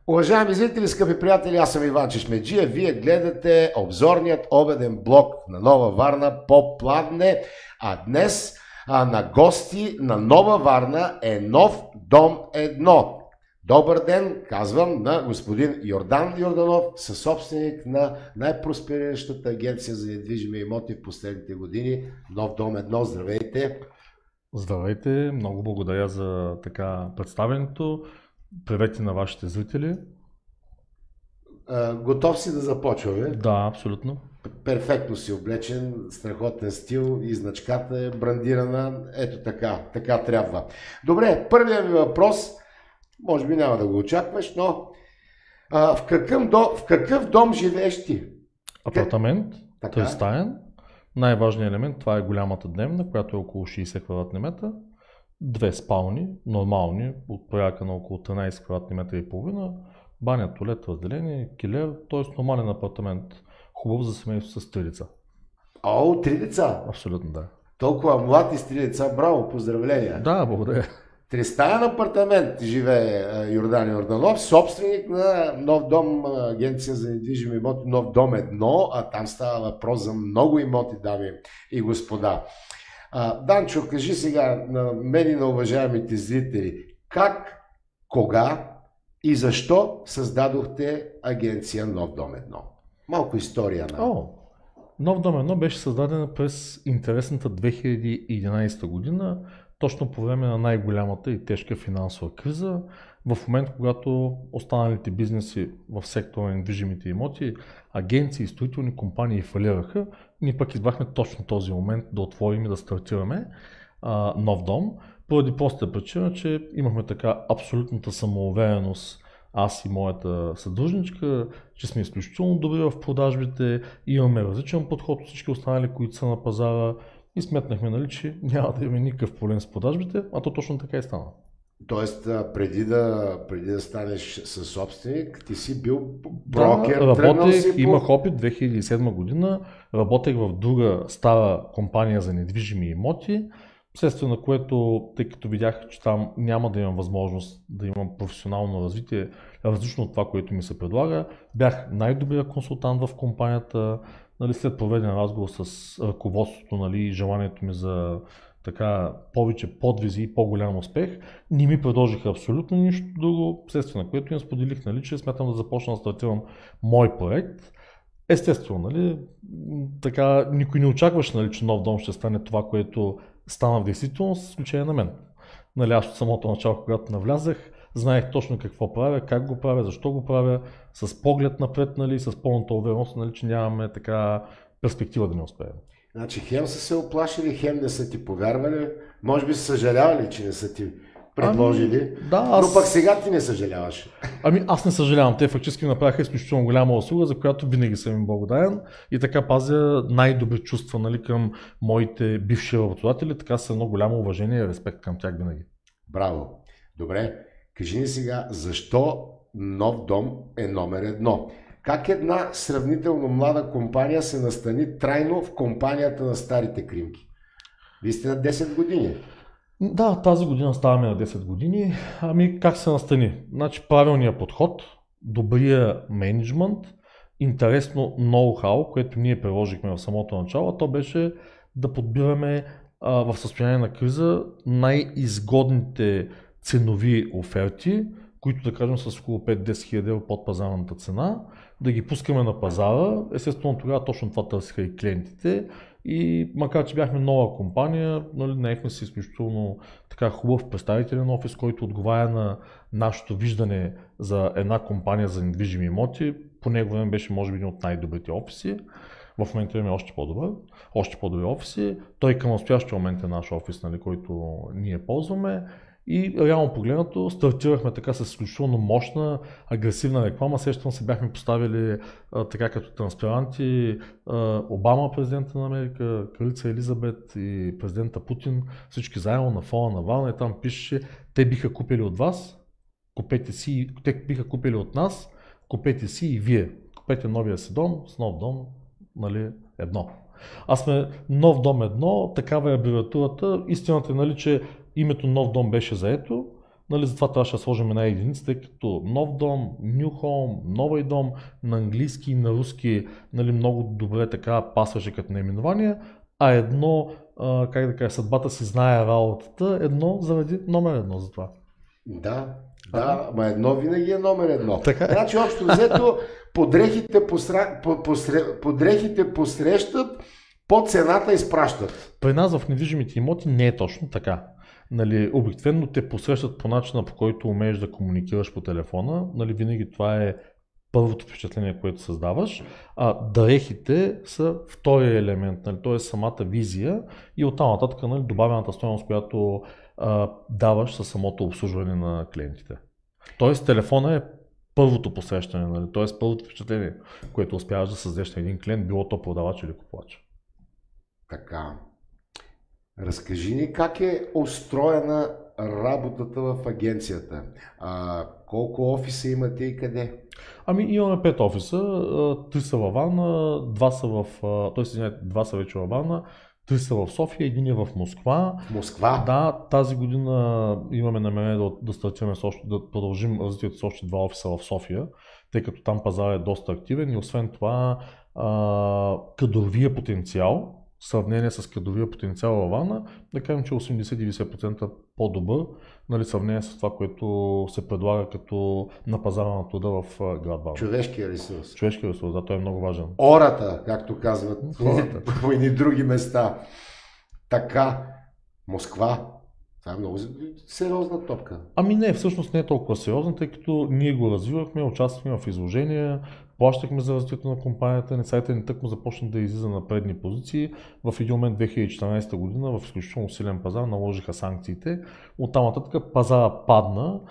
Уважаеми зрители, скъпи приятели, аз съм Иван Чешмеджиев. Вие гледате обзорният обеден блок на Нова Варна по Пладне. А днес на гости на Нова Варна е Нов дом 1. Добър ден, казвам на господин Йордан Йорданов, съсобственик на най-проспериращата агенция за недвижими имоти в последните години. Нов дом 1, здравейте! Здравейте, много благодаря за така представенето. Привети на вашите зрители. Готов си да започваме? Да, абсолютно. Перфектно си облечен, страхотен стил и значката е брандирана. Ето така трябва. Добре, първият ми въпрос, може би няма да го очакваш, но в какъв дом живееш ти? Апартамент, тристаен. Най-важният елемент, това е голямата дневна, която е около 60 квадратни метра. Две спални, нормални, от порядъка на около 13 квадратни метра и половина. Баня, туалет, разделение, килер, т.е. нормален апартамент. Хубав за семейство с 3 деца. О, 3 деца? Абсолютно, да. Толкова млад и с 3 деца, браво, поздравления. Да, благодаря. Тристаен апартамент живее Йордан Йорданов, собственик на Нов дом, агенция за недвижими имоти, Нов дом 1, а там става въпрос за много имоти, дами и господа. Данчо, кажи сега на мен и на уважаемите зрители, как, кога и защо създадохте агенция Нов дом 1? Малко история на... Нов дом 1 беше създадена през интересната 2011 година, точно по време на най-голямата и тежка финансова криза, в момент, когато останалите бизнеси в сектора на недвижимите имоти, агенции и строителни компании фалираха, ние пък избрахме точно този момент да отворим и да стартираме нов дом, поради простата причина, че имахме така абсолютната самоувереност, аз и моята съдружничка, че сме изключително добри в продажбите, имаме различен подход от всички останали, които са на пазара и сметнахме, че няма да имаме никакъв проблем с продажбите, а то точно така и стана. Тоест, преди да станеш съсобственик, ти си бил брокер, да, работех, имах опит 2007 година, работех в друга стара компания за недвижими имоти, вследствие на което, тъй като видях, че там няма да имам възможност да имам професионално развитие, различно от това, което ми се предлага, бях най-добрият консултант в компанията, след проведен разговор с ръководството и желанието ми за повече подвизи и по-голям успех, не ми предложиха абсолютно нищо друго, вследствие на което им споделих, че смятам да започна да стартирам мой проект. Естествено, никой не очакваше, че нов дом ще стане това, което стана в действителност, с изключение на мен. Аз от самото начало, когато навлязах, знаех точно какво правя, как го правя, защо го правя, с поглед напред, с пълната увереност, че нямаме перспектива да не успеем. Значи хем са се оплашили, хем не са ти повярвали, може би са съжалявали, че не са ти предложили, но пък сега ти не съжаляваш. Аз не съжалявам, те фактически направиха изключително голяма услуга, за която винаги съм им благодарен и така пазя най-добри чувства към моите бивши работодатели, така с едно голямо уважение и респект към тях винаги. Браво! Добре, кажи ни сега, защо Нов дом е номер 1? Как една сравнително млада компания се настани трайно в компанията на старите кримки? Вие сте на 10 години. Да, тази година ставаме на 10 години. Как се настани? Правилният подход, добрия мениджмънт, интересно ноу-хау, което ние приложихме в самото начало, то беше да подбираме в състояние на криза най-изгодните ценови оферти, които да кажем с около 5-10 хиляди евро под пазарната цена, да ги пускаме на пазара. Естествено тогава точно това търсиха и клиентите и макар че бяхме нова компания, наехме си изключително хубав представителен офис, който отговаря на нашето виждане за една компания за недвижими имоти. По него време беше може би един от най-добрите офиси. В момента имаме още по-добри офиси. Той към настоящия момент е наш офис, който ние ползваме. И реално погледнато стартирахме с изключително мощна, агресивна реклама. Сещам се, бяхме поставили като транспаранти Обама, президента на Америка, кралица Елизабет и президента Путин, всички заедно на фона на Варна и там пишеше: те биха купили от вас, купете си, те биха купили от нас, купете си и вие. Купете новия си дом с нов дом, 1. Аз сме Нов дом 1, такава е абревиатурата. Истината е, че името Нов дом беше заето, Нали, затова трябваше да сложим една единица, тъй като нов дом, new home, нова дом, на английски и на руски, нали, много добре така пасваше като наименование, а едно, как да кажа, съдбата си знае работата, едно заради номер едно за това. Да, ма едно винаги е номер едно. Така е. Значи общо взето подрехите посрещат, по цената изпращат. При нас в недвижимите имоти не е точно така. Нали, обикновено те посрещат по начина, по който умееш да комуникираш по телефона. Нали, винаги това е първото впечатление, което създаваш, а дрехите са втория елемент, нали, т.е. самата визия и оттам нататък, нали, добавената стойност, която даваш със самото обслужване на клиентите. Тоест телефона е първото посрещане, нали, т.е. първото впечатление, което успяваш да създадеш на един клиент, било то продавач или купувач. Така. Разкажи ни как е устроена работата в агенцията. Колко офиса имате и къде? Ами имаме 5 офиса, 3 са във Варна, 2 са два са вече във Варна, 3 са в София, един е в Москва. Москва? Да, тази година имаме намерение да стартираме да продължим развитието с още 2 офиса в София, тъй като там пазар е доста активен и освен това кадровия потенциал, в сравнение с кадровия потенциал във Варна, да кажем, че 80-90% по-добър, нали, сравнение с това, което се предлага като на пазара на труда в град Варна. Човешкия ресурс. Човешкия ресурс, да, той е много важен. Ората, както казват по едни други места. Така, Москва. Това е много сериозна топка. Ами не, всъщност не е толкова сериозна, тъй като ние го развивахме, участвахме в изложения, плащахме за развитието на компанията, сайта ни тъкмо започна да излиза на предни позиции. В един момент 2014 година в изключително силен пазар наложиха санкциите. Оттам нататък пазара падна,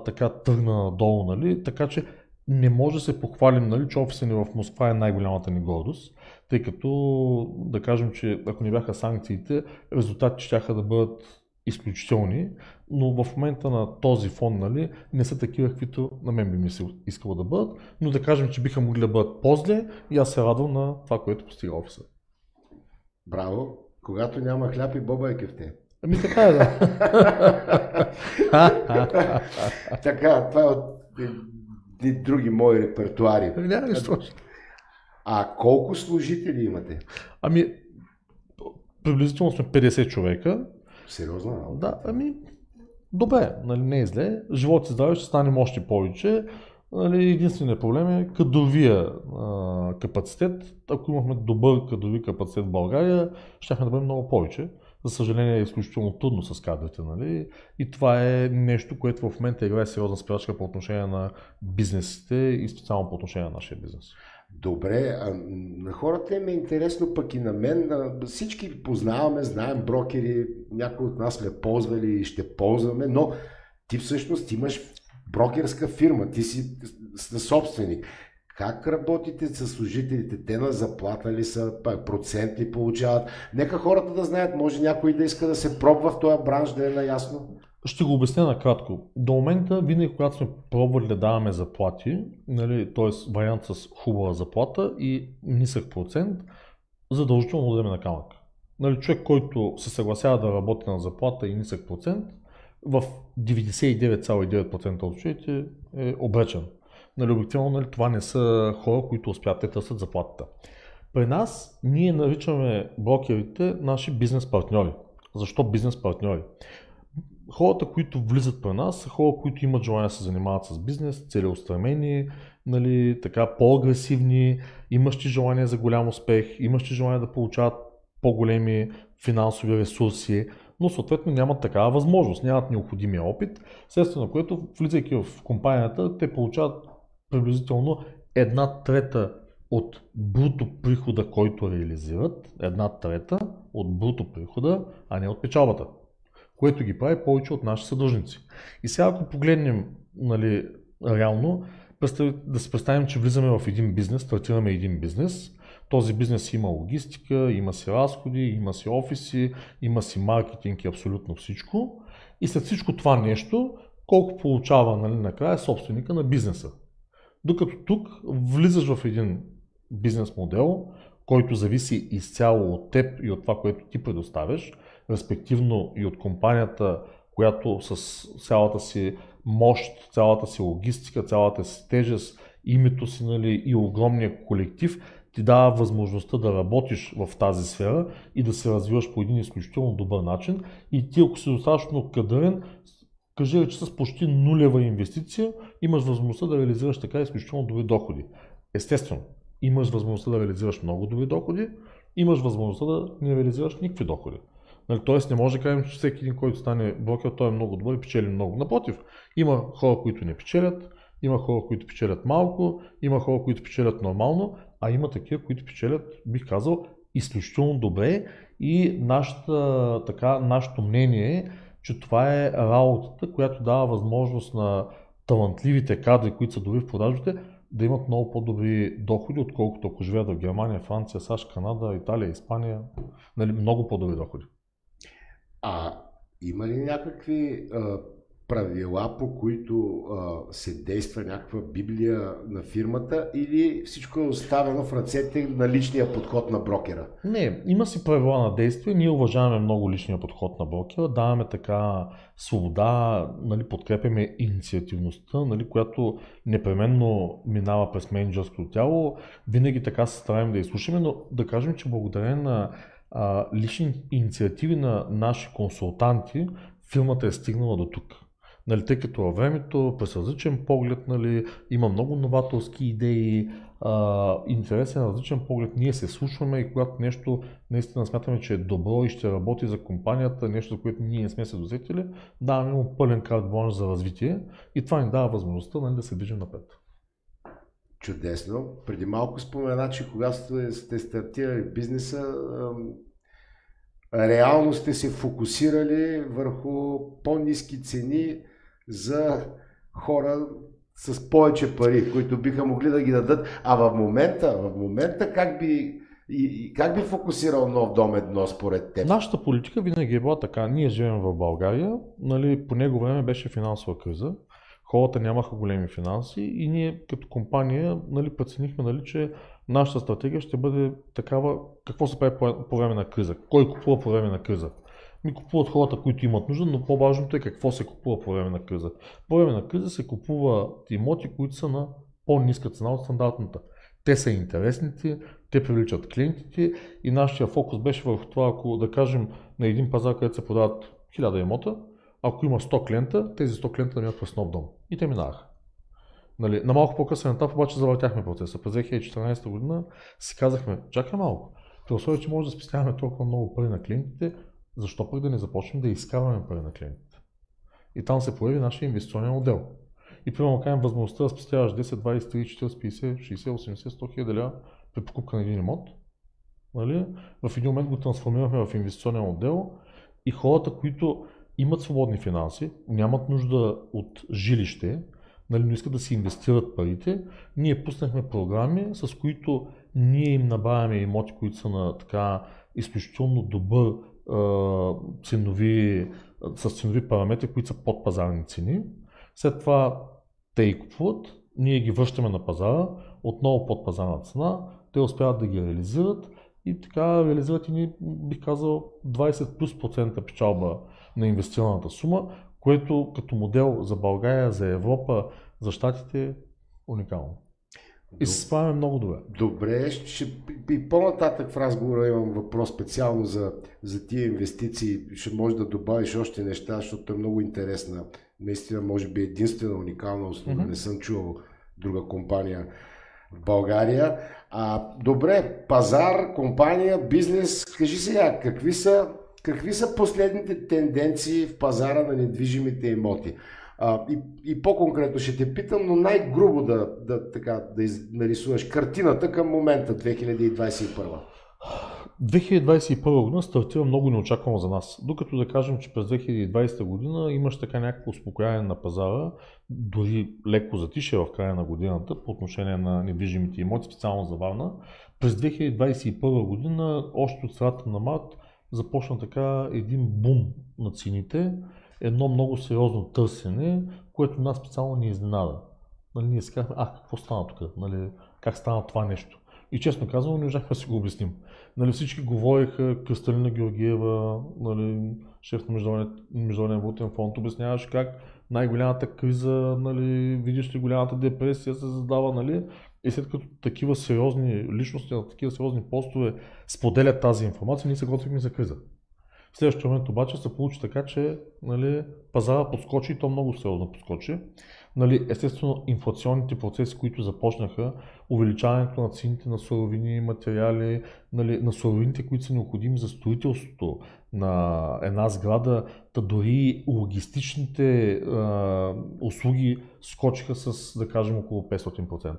така тръгна надолу, нали? Така че не може да се похвалим, нали, че офиса ни в Москва е най-голямата ни гордост, тъй като да кажем, че ако не бяха санкциите, резултатите щяха да бъдат изключителни, но в момента на този фон, нали, не са такива, каквито на мен би ми се искало да бъдат, но да кажем, че биха могли да бъдат по-зле и аз се радвам на това, което постига офиса. Браво! Когато няма хляб и боба е кефте. Ами така е, да. Така, това е от други мои репертуари. Няма нищо. Колко служители имате? Ами, приблизително сме 50 човека. Сериозно? Да, ами, добре, нали, не е зле. Живот и здраве ще станем още повече. Нали, единственият проблем е кадровия капацитет. Ако имахме добър кадрови капацитет в България, щяхме да бъдем много повече. За съжаление е изключително трудно с кадрите, нали? И това е нещо, което в момента играе сериозна спирачка по отношение на бизнесите и специално по отношение на нашия бизнес. Добре, на хората им е интересно, пък и на мен. Всички познаваме, знаем брокери, някои от нас сме ползвали и ще ползваме, но ти всъщност имаш брокерска фирма, ти си собственик. Как работите с служителите? Те на заплата ли са? Проценти получават? Нека хората да знаят, може някой да иска да се пробва в този бранш, да е наясно. Ще го обясня накратко. До момента, винаги когато сме пробвали да даваме заплати, нали, т.е. вариант с хубава заплата и нисък процент, задължително ударяме на камък. Нали, човек, който се съгласява да работи на заплата и нисък процент, в 99,9% от случаите е обречен. Нали, обикновено, нали, това не са хора, които успяват да търсят заплатата. При нас ние наричаме брокерите наши бизнес партньори. Защо бизнес партньори? Хората, които влизат при нас, са хора, които имат желание да се занимават с бизнес, целеустремени, нали, така, по-агресивни, имащи желание за голям успех, имащи желание да получават по-големи финансови ресурси, но съответно нямат такава възможност, нямат необходимия опит, следствие на което, влизайки в компанията, те получават приблизително 1/3 от бруто прихода, който реализират, 1/3 от бруто прихода, а не от печалбата, което ги прави повече от наши съдружници. И сега ако погледнем, нали, реално, да се представим, че влизаме в един бизнес, стартираме един бизнес. Този бизнес има логистика, има си разходи, има си офиси, има си маркетинг и абсолютно всичко. И след всичко това нещо, колко получава, нали, накрая собственика на бизнеса. Докато тук влизаш в един бизнес модел, който зависи изцяло от теб и от това, което ти предоставяш, респективно и от компанията, която с цялата си мощ, цялата си логистика, цялата си тежест, името си, нали, и огромния колектив ти дава възможността да работиш в тази сфера и да се развиваш по един изключително добър начин. И ти, ако си достатъчно кадърен, кажи, че с почти нулева инвестиция имаш възможността да реализираш така изключително добри доходи. Естествено, имаш възможността да реализираш много добри доходи, имаш възможността да не реализираш никакви доходи. Нали, тоест не може да кажем, че всеки един, който стане брокер, той е много добър и печели много. Напротив, има хора, които не печелят, има хора, които печелят малко, има хора, които печелят нормално, а има такива, които печелят, бих казал, изключително добре. И нашето мнение е, че това е работата, която дава възможност на талантливите кадри, които са добри в продажбите, да имат много по-добри доходи, отколкото ако живеят в Германия, Франция, САЩ, Канада, Италия, Испания. Нали, много по-добри доходи. Има ли някакви правила, по които се действа някаква библия на фирмата, или всичко е оставено в ръцете на личния подход на брокера? Не, има си правила на действие, ние уважаваме много личния подход на брокера, даваме така свобода, нали, подкрепяме инициативността, нали, която непременно минава през мениджърското тяло, винаги така се стараем да изслушаме, но да кажем, че благодарение на лични инициативи на наши консултанти, фирмата е стигнала до тук. Нали, тъй като във времето, през различен поглед, нали, има много новаторски идеи, интересен различен поглед, ние се слушваме и когато нещо наистина смятаме, че е добро и ще работи за компанията, нещо, за което ние не сме се досетили, даваме му пълен карт бланш за развитие и това ни дава възможността, нали, да се движим напред. Чудесно. Преди малко спомена, че когато сте стартирали бизнеса, реално сте се фокусирали върху по-ниски цени за хора с повече пари, които биха могли да ги дадат. А в момента как би фокусирал Нов дом 1 според теб? Нашата политика винаги е била така. Ние живеем в България, нали, по него време беше финансова криза. Хората нямаха големи финанси и ние като компания, нали, преценихме, нали, че нашата стратегия ще бъде такава, какво се прави по време на криза. Кой купува по време на криза? Ми купуват хората, които имат нужда, но по-важното е какво се купува по време на криза. По време на криза се купуват имоти, които са на по-ниска цена от стандартната. Те са интересните, те привличат клиентите и нашия фокус беше върху това, ако да кажем на един пазар, където се продават 1000 имота, ако има 100 клиента, тези 100 клиента да минат през Нов дом. И те минаха. Нали, на малко по-късен етап обаче завъртяхме процеса. През 2014 година си казахме, чакай малко, при условие, че може да спестяваме толкова много пари на клиентите, защо пък да не започнем да изкарваме пари на клиентите? И там се появи нашия инвестиционен отдел. И примерно кажем възможността да спестяваш 10, 20, 30, 40, 50, 60, 80, 100 хиляди лева при покупка на един имот. Нали? В един момент го трансформирахме в инвестиционен отдел и хората, които имат свободни финанси, нямат нужда от жилище, нали, но искат да си инвестират парите, ние пуснахме програми, с които ние им набавяме имоти, които са на така изключително добър с ценови параметри, които са под пазарни цени. След това те ги купуват, ние ги връщаме на пазара, отново под пазарна цена, те успяват да ги реализират и така реализират и ни, бих казал, 20+% печалба на инвестираната сума, което като модел за България, за Европа, за Щатите е уникално. И се справяме много добре. Добре, и по-нататък в разговора имам въпрос специално за тия инвестиции. Ще можеш да добавиш още неща, защото е много интересна. Наистина, може би единствена уникална услуга. Не съм чувал друга компания в България. Добре, пазар, компания, бизнес. Кажи сега, какви са последните тенденции в пазара на недвижимите имоти? И по-конкретно ще те питам, но най-грубо да нарисуваш картината към момента 2021. 2021 година стартира много неочаквано за нас. Докато да кажем, че през 2020 година имаш така някакво успокояване на пазара, дори леко затишие в края на годината по отношение на недвижимите имоти, специално за Варна. През 2021 година, още от средата на март, започна така един бум на цените, едно много сериозно търсене, което нас специално ни изненада. Нали, ние си казахме, какво стана тук? Нали, как стана това нещо? И честно казвам, не можахме да си го обясним. Нали, всички говориха, Кръсталина Георгиева, нали, шеф на Международен валутен фонд, обясняваше как най-голямата криза, нали, видиш ли голямата депресия се задава, нали, и след като такива сериозни личности на такива сериозни постове споделят тази информация, ние се готвихме за криза. В следващия момент обаче се получи така, че нали, пазара подскочи и то много сериозно подскочи. Нали, естествено, инфлационните процеси, които започнаха, увеличаването на цените на суровини, материали, нали, на суровините, които са необходими за строителството на една сграда, та дори логистичните услуги скочиха с, да кажем, около 500%.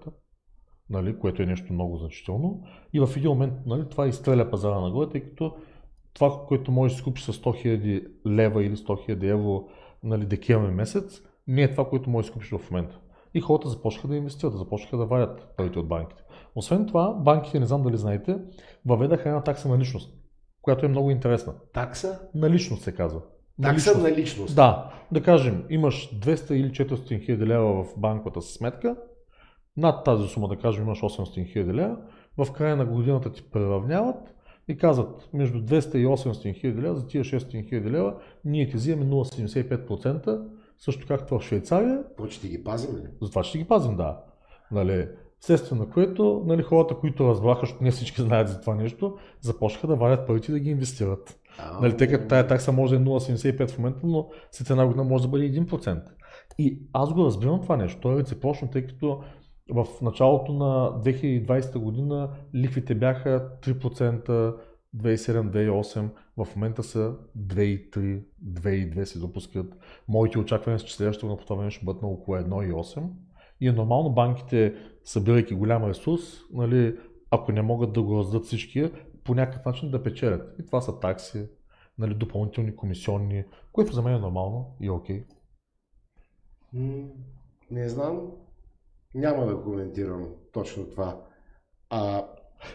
Нали, което е нещо много значително. И в един момент нали, това изстреля пазара нагоре, тъй като това, което можеш да си купиш с 100 000 лева или 100 000 евро нали, декември месец, не е това, което можеш да си купиш в момента. И хората започнаха да инвестират, започнаха да варят парите от банките. Освен това, банките, не знам дали знаете, въведаха една такса на личност, която е много интересна. Такса? На личност се казва. Такса на личност? Да. Да кажем, имаш 200 или 400 хиляди лева в банковата си сметка, над тази сума, да кажем, имаш 800 хиляди лева, в края на годината ти преравняват и казват между 200 и 800 хиляди лева, за тия 600 хиляди лева, ние ти взимаме 0,75%, също както в Швейцария. То ще ги пазим ли? Затова ще ги пазим, да. Нали, следствие на което нали, хората, които разбраха, защото не всички знаят за това нещо, започнаха да варят парите да ги инвестират. Нали, тъй като тая такса може да е 0,75 в момента, но след една година може да бъде 1%. И аз го разбирам това нещо, то е реципрочно, тъй като в началото на 2020 година лихвите бяха 3%, 2007-2008, в момента са 2,3, 2,2 се допускат. Моите очаквания са, че следващото на това време ще бъдат на около 1,8. И е нормално банките, събирайки голям ресурс, нали, ако не могат да го раздадат всички, по някакъв начин да печелят. И това са такси, нали, допълнителни комисионни, което за мен е нормално и окей. Не знам. Няма да коментирам точно това.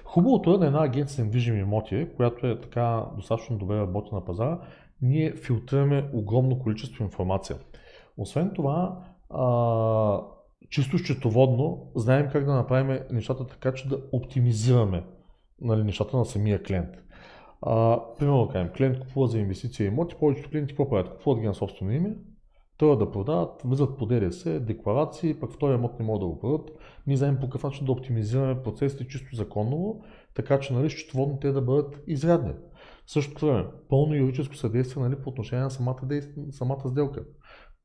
Хубавото е на една агенция за недвижими имоти, която е така достатъчно добре работи на пазара, ние филтрираме огромно количество информация. Освен това, чисто счетоводно, знаем как да направим нещата така, че да оптимизираме нали, нещата на самия клиент. Примерно да кажем, клиент купува за инвестиция имоти, повечето клиенти какво правят? Купуват ги на собствено име, трябва да продават, влизат по ДДС, декларации, пък втория имот не могат да го продадат. Ние знаем по какъв начин да оптимизираме процесите чисто законово, така че нали, счетоводно те да бъдат изрядни. В същото време, пълно юридическо съдействие нали, по отношение на самата сделка.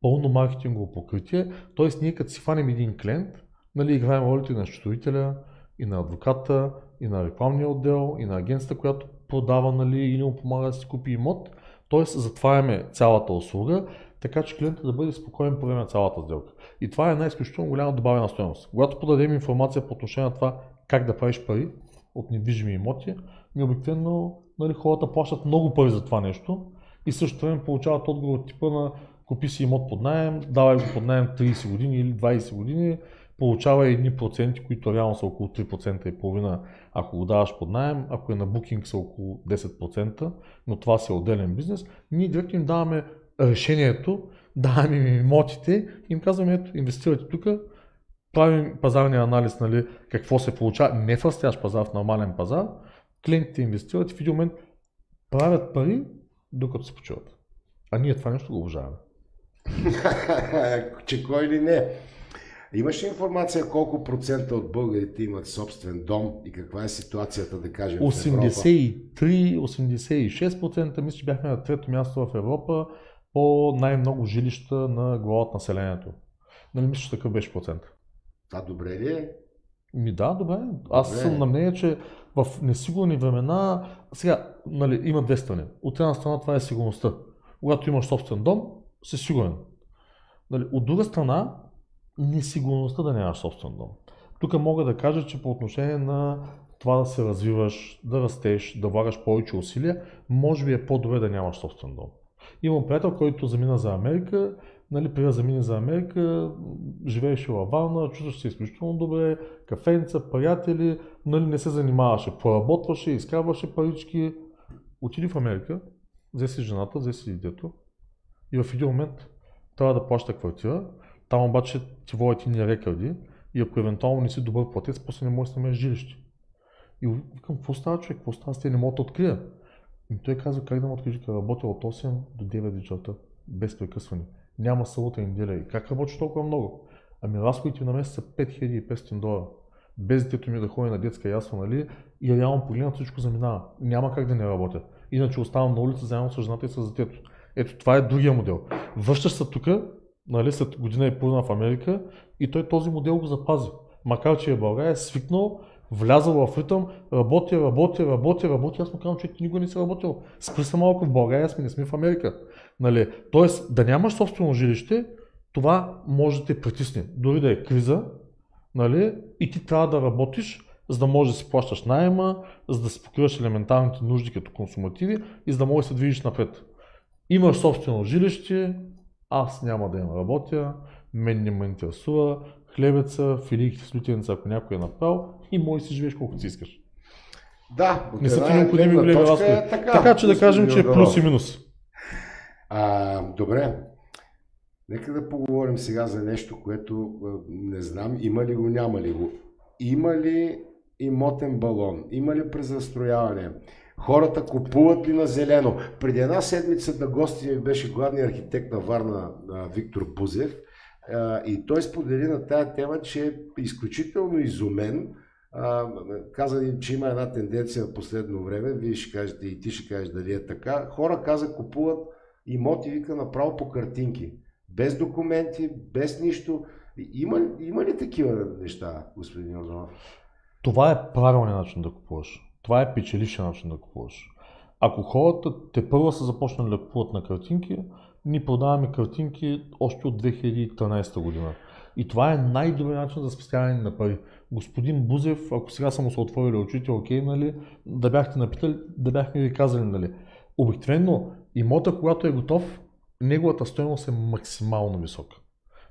Пълно маркетингово покритие, т.е. ние като си фанем един клиент, нали, играем ролите на счетоводителя, и на адвоката, и на рекламния отдел, и на агенцията, която продава нали, или му помага да си купи имот, т.е. затваряме цялата услуга, така че клиентът да бъде спокоен по време на цялата сделка. И това е една изключително голяма добавена стойност. Когато подадем информация по отношение на това как да правиш пари от недвижими имоти, обикновено нали, хората плащат много пари за това нещо и също време получават отговор от типа на купи си имот под наем, давай го под наем 30 години или 20 години, получава едни проценти, които реално са около 3% и половина, ако го даваш под наем, ако е на букинг са около 10%, но това си е отделен бизнес. Ние директно им даваме решението, даваме им имотите и им казваме, ето, инвестирайте тук, правим пазарния анализ, нали, какво се получава, не в растящ пазар, в нормален пазар, клиентите инвестират и в един момент правят пари, докато се почуват. А ние това нещо го обожаваме. Че кой ли не? Имаш ли информация колко процента от българите имат собствен дом и каква е ситуацията, да кажем, 83-86%, мисля, че бяхме на трето място в Европа по най-много жилища на глава от населението. Нали мисля, че такъв беше процент? Това добре ли е? Да, добре. Аз съм на мнение, че в несигурни времена, сега нали, има две страни. От една страна това е сигурността. Когато имаш собствен дом, си сигурен. Нали, от друга страна, несигурността да нямаш собствен дом. Тук мога да кажа, че по отношение на това да се развиваш, да растеш, да влагаш повече усилия, може би е по-добре да нямаш собствен дом. Имам приятел, който замина за Америка, нали, преди да замине за Америка, живееше във Варна, чувстваше се изключително добре, кафенца, приятели, нали, не се занимаваше, поработваше, изкарваше парички, отиде в Америка, взе си жената, взе си детето и в един момент трябва да плаща квартира. Там обаче ти водят и рекорди и ако евентуално не си добър платец, после не можеш да намериш жилище. И викам, какво става, човек, какво става, те не могат да открия. И той казва, как да му открижи, като работя от 8 до 9 вечерта, без прекъсване. Няма събота и неделя. И как работиш толкова много? Ами разходите на месец са $5500. Без детето ми да ходи на детска ясла, нали? И реално погледнато всичко заминава. Няма как да не работя. Иначе оставам на улица заедно с жената и с детето. Ето това е другия модел. Връщаш се тук, нали, след година и половина в Америка и той този модел го запази. Макар че е България, е свикнал, влязъл в ритъм, работи. Аз му казвам, че ти никога не си работил. Спри се малко, в България сме, не сме в Америка. Нали? Тоест да нямаш собствено жилище, това може да те притисне. Дори да е криза, нали, и ти трябва да работиш, за да можеш да си плащаш наема, за да си покриваш елементарните нужди като консумативи и за да можеш да се движиш напред. Имаш собствено жилище, аз няма да им работя, мен не ме интересува, хлебеца, филийките с лютеница, ако някой е направил, и можеш да си живееш колкото си искаш. Да, не са ти необходими големи разходи. Така че да кажем, че е плюс и минус. Добре. Нека да поговорим сега за нещо, което не знам, има ли го, няма ли го. Има ли имотен балон? Има ли презастрояване? Хората купуват ли на зелено? Преди една седмица на гости ми беше главният архитект на Варна Виктор Бузев и той сподели на тая тема, че е изключително изумен. Каза, че има една тенденция в последно време, вие ще кажете и ти ще кажеш дали е така. Хора, каза, купуват имоти, вика, направо по картинки. Без документи, без нищо. Има ли такива неща, господин Йорданов? Това е правилният начин да купуваш. Това е печелившия начин да купуваш. Ако хората те първо са започнали да купуват на картинки, ние продаваме картинки още от 2013 година. И това е най-добрият начин за спестяване на пари. Господин Бузев, ако сега са му се отворили очите, окей, нали, да бяхте напитали, да бяхме ви казали, нали. Обикновено имота, когато е готов, неговата стойност е максимално висока.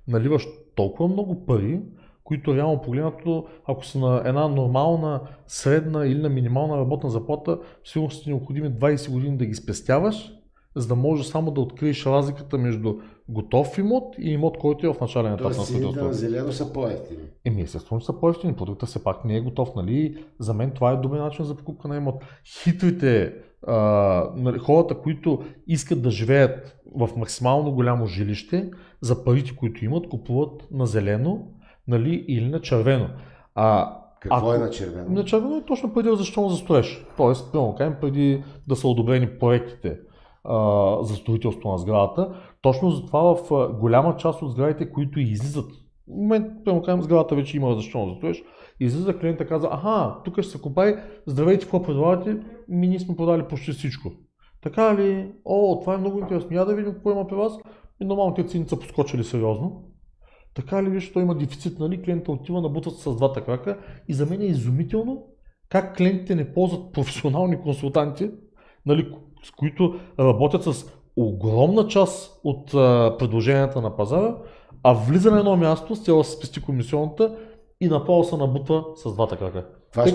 Наливаш толкова много пари, които реално погледнато, ако са на една нормална, средна или на минимална работна заплата, сигурно са ти необходими 20 години да ги спестяваш, за да можеш само да откриеш разликата между готов имот и имот, който е в начален етап на строителството. Тоест, на зелено са по-евтини. Естествено, че са по-евтини. Продуктът все пак не е готов, нали? За мен това е добър начин за покупка на имот. Хитрите хората, които искат да живеят в максимално голямо жилище, за парите, които имат, купуват на зелено, нали, или на червено. Какво е на червено? На червено е точно преди разрешително за строеж. Тоест, преди да са одобрени проектите за строителство на сградата. Точно затова в голяма част от сградите, които излизат, в момент, сградата вече има разрешително за строеж, излиза клиента, каза, тук ще се купай, здравейте, какво предлагате? Ние сме продали почти всичко. Така ли? Това е много интересно. Я да видим какво има при вас. И нормално тези цени са поскочили сериозно. Така ли, виж, той има дефицит, нали? Клиента отива, набутват с двата крака. И за мен е изумително как клиентите не ползват професионални консултанти, нали, с които работят с огромна част от предложенията на пазара, а влиза на едно място с цел да се спести комисионната и направо се набутва с двата крака. Това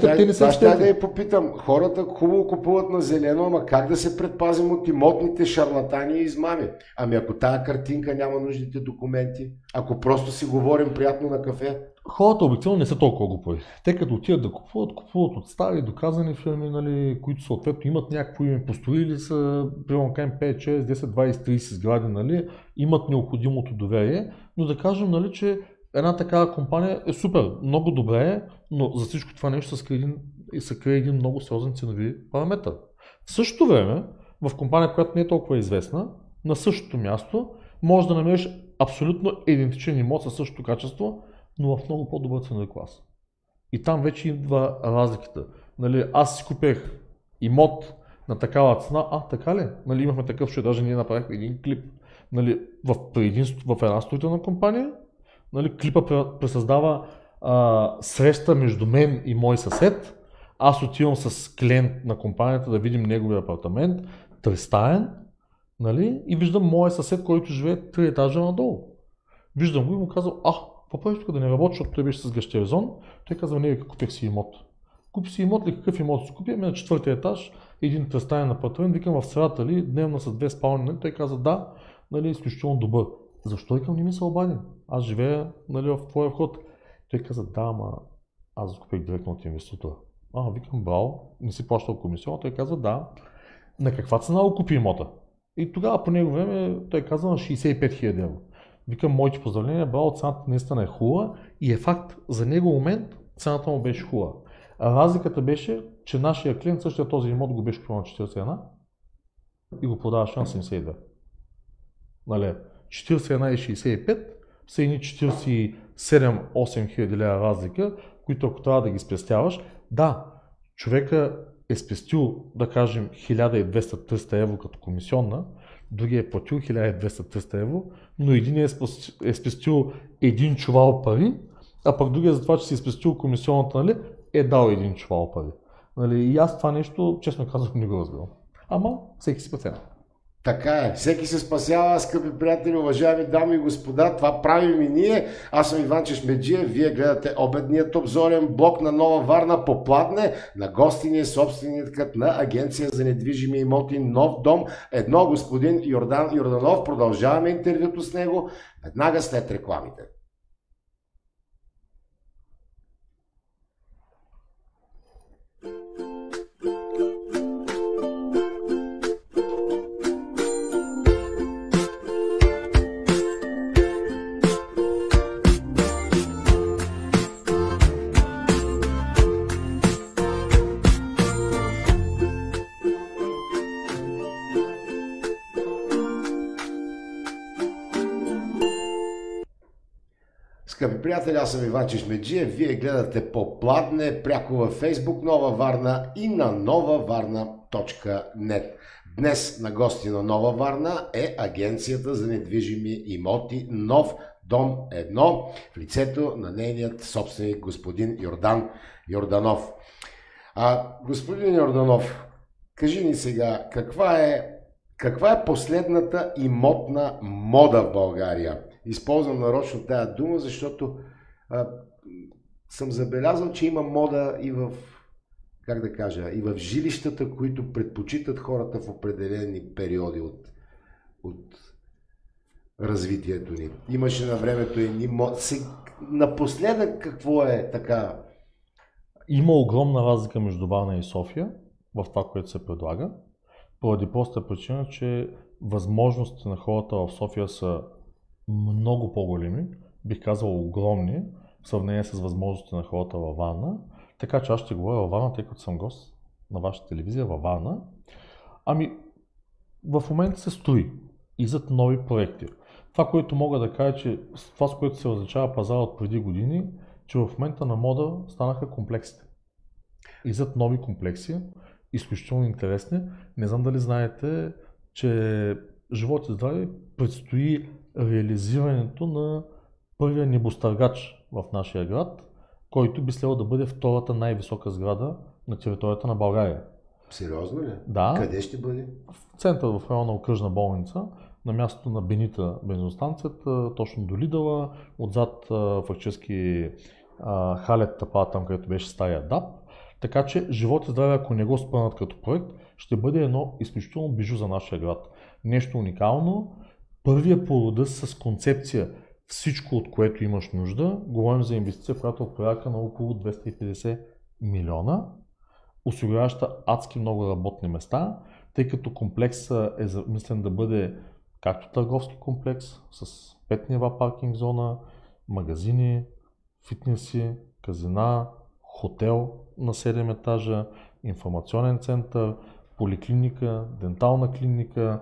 ще да я попитам. Хората хубаво купуват на зелено, ама как да се предпазим от имотните шарлатани и измами? Ами ако тая картинка няма нужните документи, ако просто си говорим приятно на кафе? Хората обикновено не са толкова глупави. Те като отидат да купуват от стари доказани фирми, нали, които съответно имат някакво име, построили са, примерно 5, 6, 10, 20, 30 сгради, нали, имат необходимото доверие, но да кажем, нали, че една такава компания е супер, много добре е, но за всичко това нещо се крие един много сериозен ценови параметър. В същото време, в компания, която не е толкова известна, на същото място можеш да намериш абсолютно идентичен имот със същото качество, но в много по-добър ценови клас. И там вече идва разликата. Нали, аз си купех имот на такава цена, така ли? Нали, имахме такъв, че даже ние направихме един клип, нали, в една строителна компания. Нали, клипа пресъздава среща между мен и мой съсед. Аз отивам с клиент на компанията да видим неговия апартамент, тристаен, нали, и виждам моя съсед, който живее 3 етажа надолу. Виждам го и му казвам, какво правиш тук да не работи, защото той беше с гъщеря зон. Той казва, не, купих си имот. Купи си имот ли, какъв имот си купи? На 4-ти етаж, един тристаен апартамент, викам в средата ли, дневна с 2 спални, нали? Той каза, да, нали, изключително добър. Защо викам, не ми се обадим? Аз живея, нали, в твоя вход. Той каза, да, ама аз купих директно от инвеститора. Викам, браво, не си плащал комисиона. Той казва, да. На каква цена го купи имота? И тогава по него време той каза на 65 000 евро. Викам, моите поздравления, браво, цената наистина е хубава и е факт, за него момент цената му беше хубава. Разликата беше, че нашия клиент същия този имот го беше купил на 41 и го продаваше на 72. Нали, 41 и 65 са едни 47-8 хиляди лева разлика, които ако трябва да ги спестяваш, да, човека е спестил, да кажем, 1200-300 евро като комисионна, другия е платил 1200-300 евро, но един е спестил един чувал пари, а пък другия за това, че си е спестил комисионната, нали, е дал един чувал пари. Нали, и аз това нещо, честно казвам, не го разбирам. Ама всеки си спасява. Така е. Всеки се спасява, скъпи приятели, уважаеми дами и господа. Това правим и ние. Аз съм Иван Чешмеджиев. Вие гледате обедният обзорен блок на Нова Варна по Пладне. На гости ни е собственикът на Агенция за недвижими имоти Нов дом. Едно, господин Йордан Йорданов. Продължаваме интервюто с него веднага след рекламите. Скъпи приятели, аз съм Иван Чешмеджиев. Вие гледате по Пладне, пряко във Facebook Нова Варна и на novavarna.net. Днес на гости на Нова Варна е Агенцията за недвижими имоти Нов дом 1 в лицето на нейният собственик господин Йордан Йорданов. Господин Йорданов, кажи ни сега, каква е последната имотна мода в България? Използвам нарочно тая дума, защото съм забелязал, че има мода и в, и в жилищата, които предпочитат хората в определени периоди от развитието ни. Имаше на времето едни моди. Напоследък какво е така? Има огромна разлика между Варна и София в това, което се предлага, поради проста причина, че възможностите на хората в София са много по-големи, бих казал огромни, в сравнение с възможностите на хората във Варна. Така че аз ще говоря във Варна, тъй като съм гост на вашата телевизия във Варна. В момента се строи и зад нови проекти. Това, което мога да кажа, че това, с което се различава пазара от преди години, че в момента на мода станаха комплексите. И зад нови комплекси, изключително интересни. Не знам дали знаете, че живот и здраве предстои реализирането на първия небостъргач в нашия град, който би следвало да бъде втората най-висока сграда на територията на България. Сериозно ли? Да. Къде ще бъде? В центъра, в района окръжна болница, на мястото на Бенита бензиностанцията, точно до Лидъла, отзад фактически Халет Тапа, там където беше стария ДАП. Така че живот и здраве, ако не го спънат като проект, ще бъде едно изключително бижу за нашия град. Нещо уникално. Първия по рода с концепция всичко, от което имаш нужда. Говорим за инвестиция, която е порядка на около 250 милиона, осигуряваща адски много работни места, тъй като комплексът е замислен да бъде както търговски комплекс с 5 нива паркинг зона, магазини, фитнеси, казина, хотел на 7 етажа, информационен център, поликлиника, дентална клиника,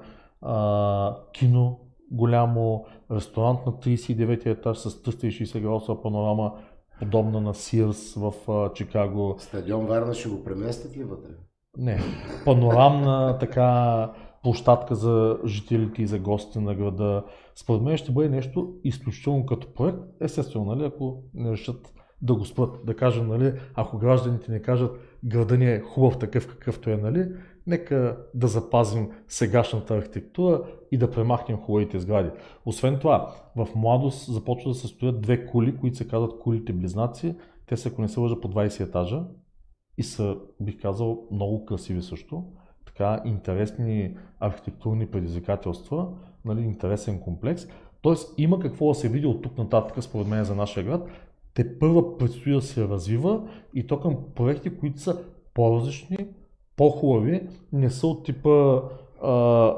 кино голямо, ресторант на 39 етаж с 360 градуса панорама, подобна на Sears в Чикаго. Стадион Варна ще го преместят ли вътре? Не, панорамна така площадка за жителите и за гостите на града. Според мен ще бъде нещо изключително като проект. Естествено, нали, ако не решат да го спрат, да кажем, нали, ако гражданите не кажат града ни е хубав такъв какъвто е, нали, нека да запазим сегашната архитектура и да премахнем хубавите сгради. Освен това, в младост започва да се строят две кули, които се казват кулите близнаци. Те са, ако не се лъжа, по 20 етажа и са, бих казал, много красиви също. Така интересни архитектурни предизвикателства, нали, интересен комплекс. Тоест има какво да се види от тук нататък, според мен, за нашия град. те първа предстои да се развива и то към проекти, които са по-различни, по-хубави, не са от типа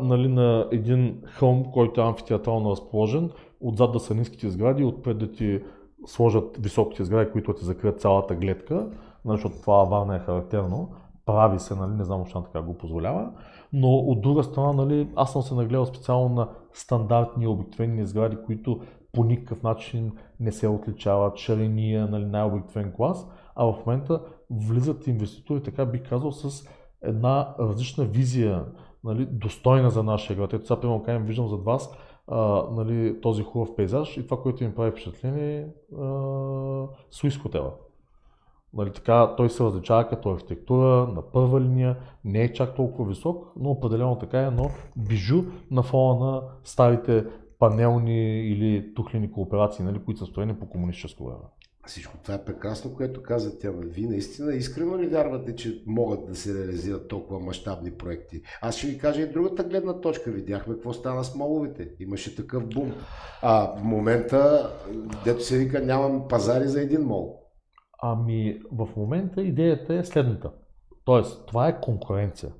нали, на един хълм, който е амфитеатрално разположен, отзад да са ниските сгради, отпред да ти сложат високите сгради, които ти закрият цялата гледка, нали, защото това Варна е характерно, прави се, нали, не знам още така го позволява, но от друга страна, нали, аз съм се нагледал специално на стандартни обикновени сгради, които по никакъв начин не се отличават, шириния, нали, най-обикновен клас, а в момента влизат инвеститори, така бих казал, с една различна визия, нали, достойна за нашия град. Ето сега, примерно, виждам зад вас нали, този хубав пейзаж и това, което ми прави впечатление е Суис хотела. Нали, така, той се различава като архитектура на първа линия, не е чак толкова висок, но определено така е, но бижу на фона на старите панелни или тухлени кооперации, нали, които са строени по комунистическо време. Всичко това е прекрасно, което каза тя. Вие наистина искрено ли вярвате, че могат да се реализират толкова мащабни проекти? Аз ще ви кажа и другата гледна точка. Видяхме какво стана с моловете. Имаше такъв бум. В момента, дето се вика, нямам пазари за един мол. Ами в момента идеята е следната. Тоест, това е конкуренция.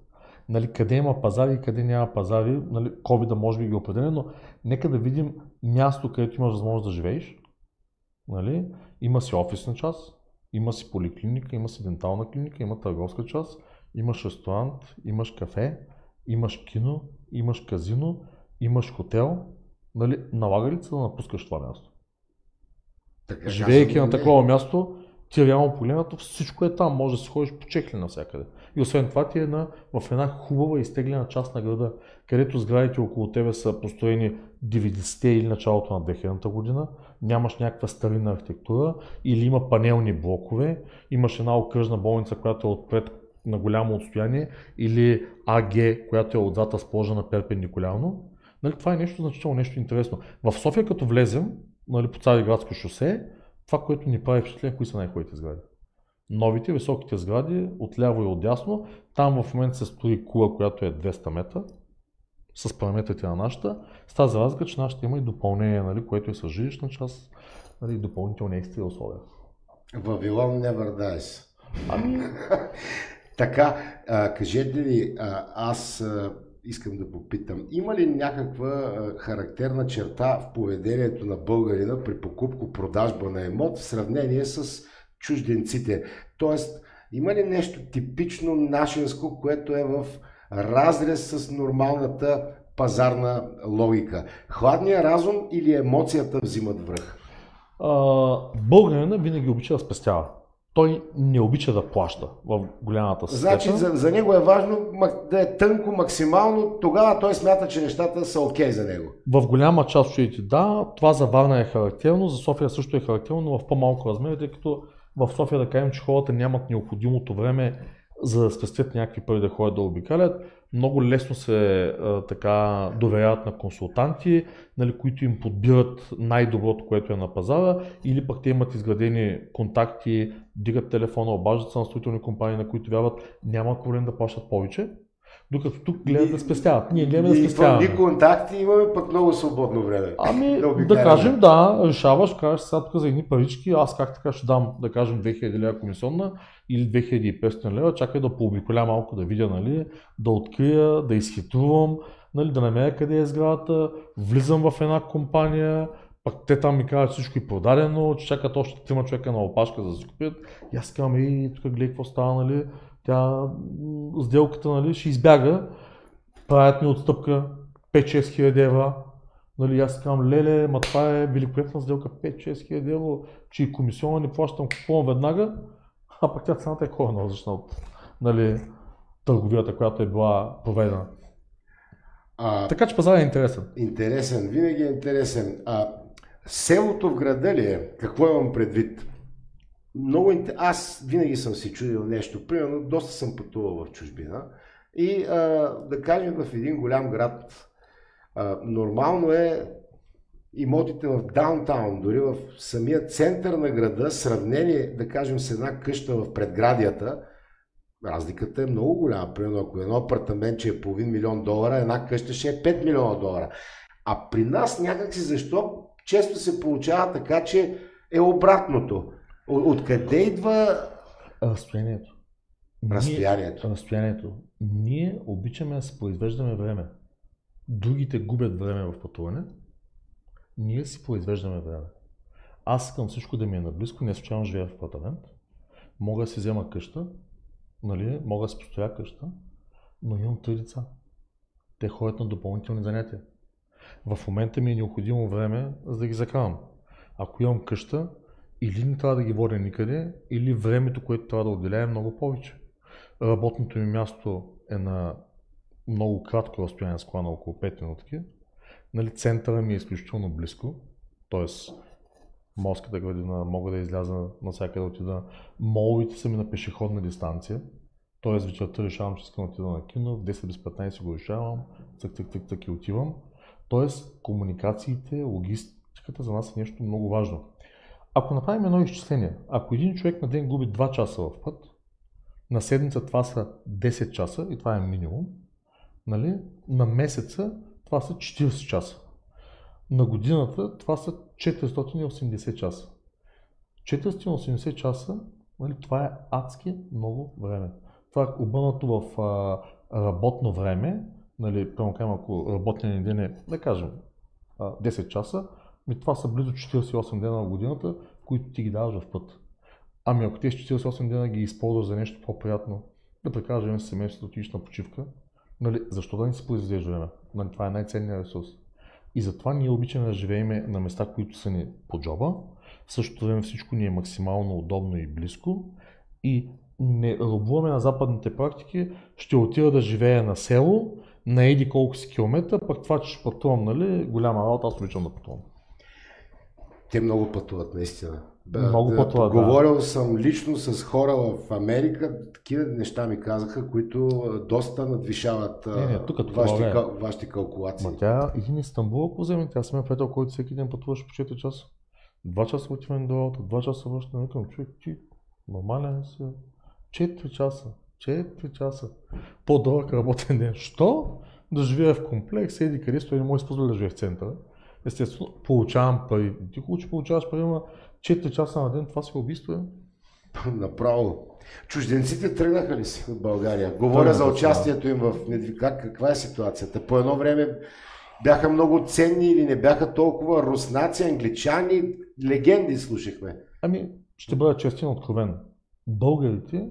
Нали, къде има пазари и къде няма пазари, нали, COVID-а може би ги определя, но нека да видим място, където имаш възможност да живееш. Нали? Има си офисна част, има си поликлиника, има си дентална клиника, има търговска част, имаш ресторант, имаш кафе, имаш кино, имаш казино, имаш хотел. Нали? Налага ли се да напускаш това място? Така, живеейки на такова място, ти реално погледнато всичко е там, може да си ходиш по чехли навсякъде. И освен това ти е в една хубава изтеглена част на града, където сградите около тебе са построени 90-те или началото на 2000-та година, нямаш някаква старинна архитектура или има панелни блокове, имаш една окръжна болница, която е отпред на голямо отстояние или АГ, която е отзад разположена перпендикулярно. Нали, това е нещо значително, нещо интересно. В София като влезем, нали, по Цариградско шосе, това, което ни прави впечатление, кои са най-хубавите сгради. Новите, високите сгради, отляво и отдясно. Там в момента се строи кула, която е 200 метра, с параметрите на нашата. С тази разлика, че нашата има и допълнение, нали, което е с жилищна част, нали, и допълнителни екстри условия. Вавилон never dies. Ами... Така, кажете ли, аз искам да попитам, има ли някаква характерна черта в поведението на българина при покупко-продажба на имот в сравнение с чужденците? Тоест, има ли нещо типично нашинско, което е в разрез с нормалната пазарна логика? Хладният разум или емоцията взимат връх? Българина винаги обича да спестява. Той не обича да плаща в голямата си степен. Значи за него е важно да е тънко максимално, тогава той смята, че нещата са окей за него. В голяма част от случаите да, това за Варна е характерно, за София също е характерно, но в по-малко размери, тъй като в София да кажем, че хората нямат необходимото време за да спестят някакви пари да ходят да обикалят. Много лесно се така доверяват на консултанти, нали, които им подбират най-доброто, което е на пазара, или пък те имат изградени контакти, дигат телефона, обаждат се на строителни компании, на които вярват, нямат проблем да плащат повече. Докато тук гледат да спестяват. Ние гледаме да спестяваме. И контакти имаме пък много свободно време. Ами да кажем да, решаваш, кажеш сега тук за едни парички, аз как така ще дам, да кажем 2000 лева комисионна или 2500 лева, чакай да пообиколя малко, да видя, нали, да открия, да изхитрувам, нали, да намеря къде е сградата, влизам в една компания, пък те там ми казват всичко и продадено, че чакат още 3 човека на опашка за да си купят. И аз казвам, и тук гледай какво става, нали. Тя сделката, нали, ще избяга, правят ми отстъпка 5-6 хиляди евро. Нали, аз казвам, леле, ма това е великолепна сделка, 5-6 хиляди евро, че и комисиона не плащам, купувам веднага, а пък тя цената е коренно различна от, нали, търговията, която е била проведена. Така че пазарът е интересен. Интересен, винаги е интересен. Селото в града ли е? Какво имам предвид? Аз винаги съм си чудил нещо, примерно доста съм пътувал в чужбина и да кажем в един голям град нормално е имотите в даунтаун, дори в самия център на града, сравнение да кажем с една къща в предградията, разликата е много голяма. Примерно ако едно апартаментче е $500 000, една къща ще е $5 милиона. А при нас някакси защо често се получава така, че е обратното. Откъде идва разстоянието? Разстоянието. Ние обичаме да си произвеждаме време. Другите губят време в пътуване. Ние си произвеждаме време. Аз искам всичко да ми е наблизко, не случайно живея в апартамент. Мога да си взема къща, нали? Мога да си построя къща, но имам 3 деца. Те ходят на допълнителни занятия. В момента ми е необходимо време, за да ги закарам. Ако имам къща, или не трябва да ги водя никъде, или времето, което трябва да отделя, е много повече. Работното ми място е на много кратко разстояние с кола, на около 5 минутки. Нали, центъра ми е изключително близко, т.е. морската градина, мога да изляза навсякъде да отида. Моловете са ми на пешеходна дистанция, т.е. вечерта решавам, че искам да отида на кино, в 10 без 15 го решавам, цък и отивам. Т.е. комуникациите, логистиката за нас е нещо много важно. Ако направим едно изчисление, ако един човек на ден губи 2 часа в път, на седмица това са 10 часа и това е минимум, нали? На месеца това са 40 часа. На годината това са 480 часа. 480 часа, нали, това е адски много време. Това е обърнато в работно време, нали, ако работният ден е, да кажем, 10 часа, това са близо 48 дена в годината, които ти ги даваш в път. Ами ако тези 48 дена ги използваш за нещо по-приятно, да прекараш с семейството, да отидеш на почивка, нали, защо да не си произведеш време? Нали, това е най-ценният ресурс. И затова ние обичаме да живеем на места, които са ни по джоба. В същото време всичко ни е максимално удобно и близко. И не робуваме на западните практики, ще отида да живея на село, на еди колко си километра, пък това, че ще пътувам, нали, голяма работа, аз обичам да пътувам. Те много пътуват, наистина. Много пътуват, Говорил съм лично с хора в Америка, такива неща ми казаха, които доста надвишават вашите калкулации. Тя един Истанбул, ако вземете, аз съм приятел, който всеки ден пътуваш по 4 часа. 2 часа отивам до работа, 2 часа връщам, викам, човек, ти нормален си. 4 часа. 4 часа. По-дълъг работен ден. Що? Да живея в комплекс, еди къде стои, не може да позволя да живея в центъра. Естествено, получавам пари. Ти хубаво, че получаваш пари, но 4 часа на ден, това си убийство е. Направо. Чужденците тръгнаха ли си от България? Говоря за участието им в Недвикак. Каква е ситуацията? По едно време бяха много ценни или не бяха толкова руснаци, англичани, легенди слушахме. Ами, ще бъда честен, откровен. Българите,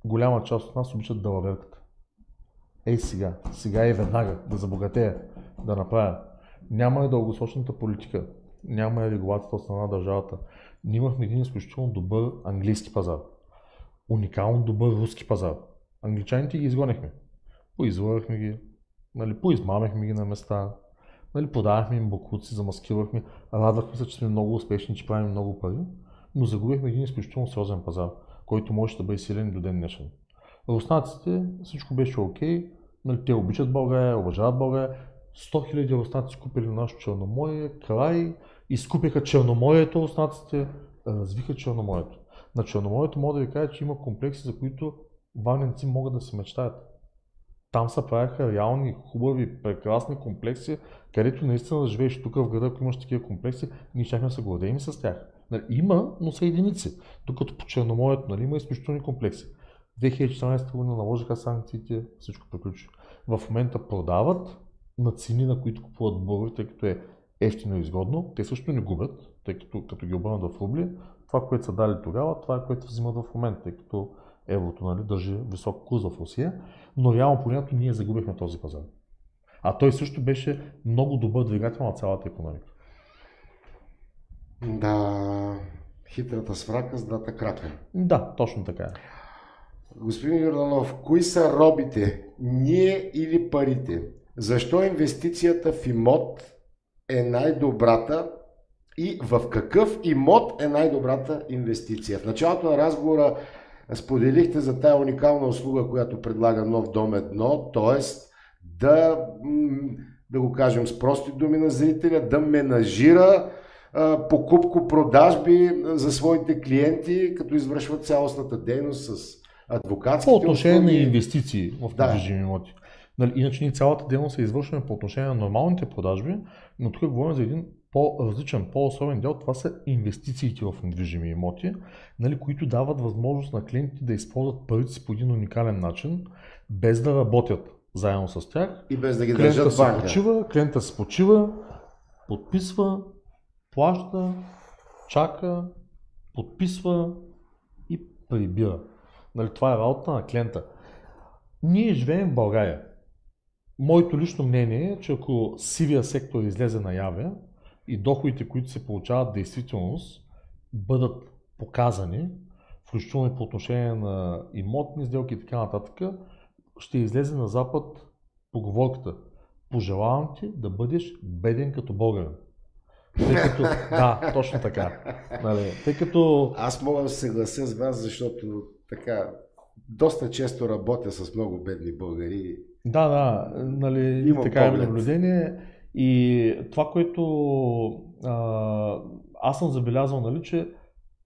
голяма част от нас обичат далаверката. Ей сега и веднага, да забогатея, да направя. Няма и дългосрочната политика, няма и регулацията от страна на държавата. Ние имахме един изключително добър английски пазар, уникално добър руски пазар. Англичаните ги изгонихме, поизлъгахме ги, нали, поизмамехме ги на места, нали, продавахме им боклуци, замаскирахме, радвахме се, че сме много успешни, че правим много пари, но загубихме един изключително сериозен пазар, който може да бъде силен до ден днешен. Руснаците, всичко беше окей, нали, те обичат България, уважават България. 100 000 руснаци купили нашето Черноморие, край, изкупиха Черноморието, руснаците развиха Черноморието. На Черноморието мога да ви кажа, че има комплекси, за които варненци могат да се мечтаят. Там се правяха реални, хубави, прекрасни комплекси, където наистина да живееш тук в града, ако имаш такива комплекси, ние щяхме да се гордеем с тях. Нали, има, но са единици, докато по Черноморието, нали, има изключителни комплекси. 2014 година наложиха санкциите, всичко приключи. В момента продават на цени, на които купуват българи, тъй като е ефтино и изгодно. Те също не губят, тъй като ги обърнат в рубли. Това, което са дали тогава, това е което взимат в момента, тъй като еврото, нали, държи висок курс в Русия, но реално погледнато ние загубихме този пазар. А той също беше много добър двигател на цялата икономика. Да, хитрата сврака с двата крака. Да, точно така е. Господин Йорданов, кои са робите? Ние или парите? Защо инвестицията в имот е най-добрата и в какъв имот е най-добрата инвестиция? В началото на разговора споделихте за тая уникална услуга, която предлага Нов дом 1, т.е. да го кажем с прости думи на зрителя, да менажира покупко-продажби за своите клиенти, като извършват цялостната дейност с адвокатските услуги. По отношение на инвестиции в недвижими имоти. Иначе ние цялата дейност се извършваме по отношение на нормалните продажби, но тук говорим за един по-различен, по-особен дял, това са инвестициите в недвижими имоти, нали, които дават възможност на клиентите да използват парите си по един уникален начин, без да работят заедно с тях. И без да ги държат в банка. Клиентът се почива, подписва, плаща, чака, подписва и прибира. Нали, това е работа на клиента. Ние живеем в България. Моето лично мнение е, че ако сивия сектор излезе наяве и доходите, които се получават в действителност, бъдат показани, включително и по отношение на имотни сделки и така нататък, ще излезе на Запад поговорката: пожелавам ти да бъдеш беден като българин. Тъй като, да, точно така. Нали, тъй като... Аз мога да се съглася с вас, защото така доста често работя с много бедни българи. Да, нали, така е наблюдение. И това, което аз съм забелязал, нали, че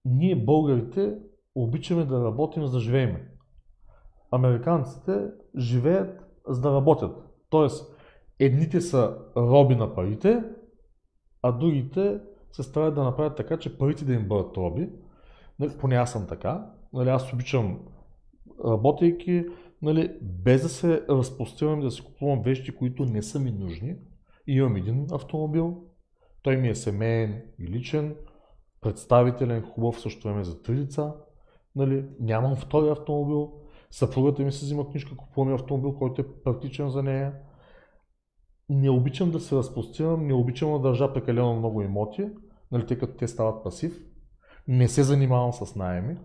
ние българите обичаме да работим, за да живеем. Американците живеят, за да работят. Тоест, едните са роби на парите, а другите се старат да направят така, че парите да им бъдат роби. Нали, поне аз съм така. Нали, аз обичам, работейки, нали, без да се разпростирам, да си купувам вещи, които не са ми нужни. И имам един автомобил, той ми е семейен и личен, представителен, хубав, също време за 3 деца. Нали, нямам втори автомобил, съпругата ми се взима книжка, купувам автомобил, който е практичен за нея. Не обичам да се разпростирам, не обичам да държа прекалено много имоти, нали, тъй като те стават пасив. Не се занимавам с наеми,